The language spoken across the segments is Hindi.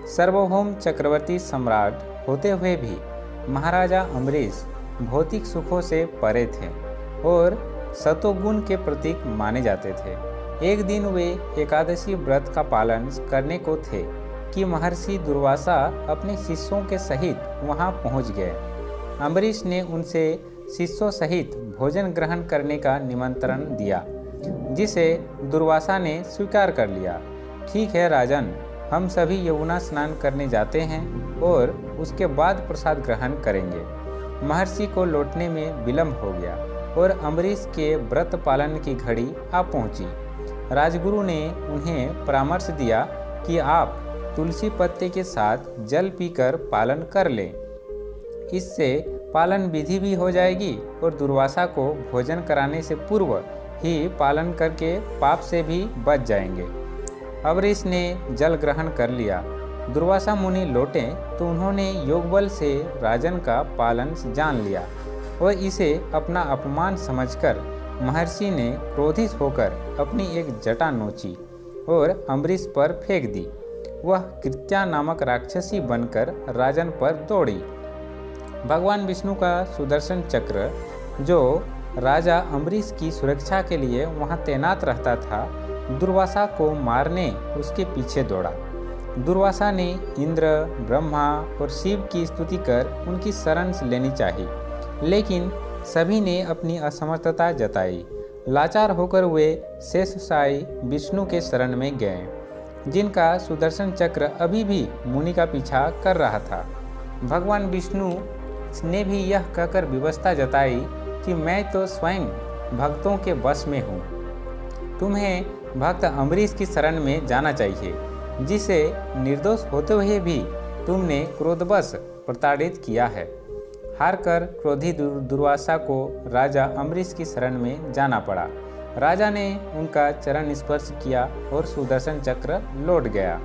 सार्वभौम चक्रवर्ती सम्राट होते हुए भी महाराजा अम्बरीश भौतिक सुखों से परे थे और सतोगुण के प्रतीक माने जाते थे। एक दिन वे एकादशी व्रत का पालन करने को थे कि महर्षि दुर्वासा अपने शिष्यों के सहित वहां पहुंच गए। अम्बरीश ने उनसे शिष्यों सहित भोजन ग्रहण करने का निमंत्रण दिया, जिसे दुर्वासा ने स्वीकार कर लिया। ठीक है राजन, हम सभी यमुना स्नान करने जाते हैं और उसके बाद प्रसाद ग्रहण करेंगे। महर्षि को लौटने में विलंब हो गया और अम्बरीश के व्रत पालन की घड़ी आ पहुंची। राजगुरु ने उन्हें परामर्श दिया कि आप तुलसी पत्ते के साथ जल पीकर पालन कर लें। इससे पालन विधि भी हो जाएगी और दुर्वासा को भोजन कराने से पूर्व ही पालन करके पाप से भी बच जाएंगे। अम्बरीश ने जल ग्रहण कर लिया। दुर्वासा मुनि लौटे तो उन्होंने योगबल से राजन का पालन जान लिया और इसे अपना अपमान समझकर महर्षि ने क्रोधित होकर अपनी एक जटा नोची और अम्बरीश पर फेंक दी। वह कृत्या नामक राक्षसी बनकर राजन पर दौड़ी। भगवान विष्णु का सुदर्शन चक्र, जो राजा अम्बरीश की सुरक्षा के लिए वहां तैनात रहता था, दुर्वासा को मारने उसके पीछे दौड़ा। दुर्वासा ने इंद्र, ब्रह्मा और शिव की स्तुति कर उनकी शरण लेनी चाहिए, लेकिन सभी ने अपनी असमर्थता जताई। लाचार होकर वे शेषशायी विष्णु के शरण में गए, जिनका सुदर्शन चक्र अभी भी मुनि का पीछा कर रहा था। भगवान विष्णु ने भी यह कहकर विवशता जताई कि मैं तो स्वयं भक्तों के वश में हूँ। तुम्हें भक्त अम्बरीश की शरण में जाना चाहिए, जिसे निर्दोष होते हुए भी तुमने क्रोधवश प्रताड़ित किया है। हार कर क्रोधी दुर्वासा को राजा अम्बरीश की शरण में जाना पड़ा। राजा ने उनका चरण स्पर्श किया और सुदर्शन चक्र लौट गया।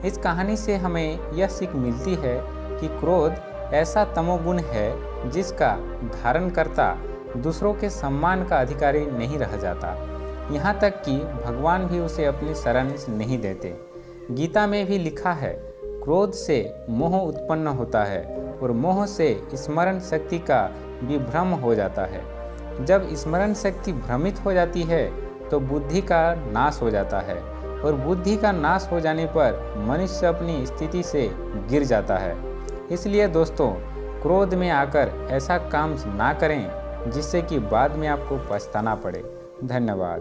इस कहानी से हमें यह सीख मिलती है कि क्रोध ऐसा तमोगुण है जिसका धारणकर्ता दूसरों के सम्मान का अधिकारी नहीं रह जाता। यहाँ तक कि भगवान भी उसे अपनी शरण नहीं देते। गीता में भी लिखा है, क्रोध से मोह उत्पन्न होता है और मोह से स्मरण शक्ति का विभ्रम हो जाता है। जब स्मरण शक्ति भ्रमित हो जाती है तो बुद्धि का नाश हो जाता है और बुद्धि का नाश हो जाने पर मनुष्य अपनी स्थिति से गिर जाता है। इसलिए दोस्तों, क्रोध में आकर ऐसा काम ना करें जिससे कि बाद में आपको पछताना पड़े। धन्यवाद।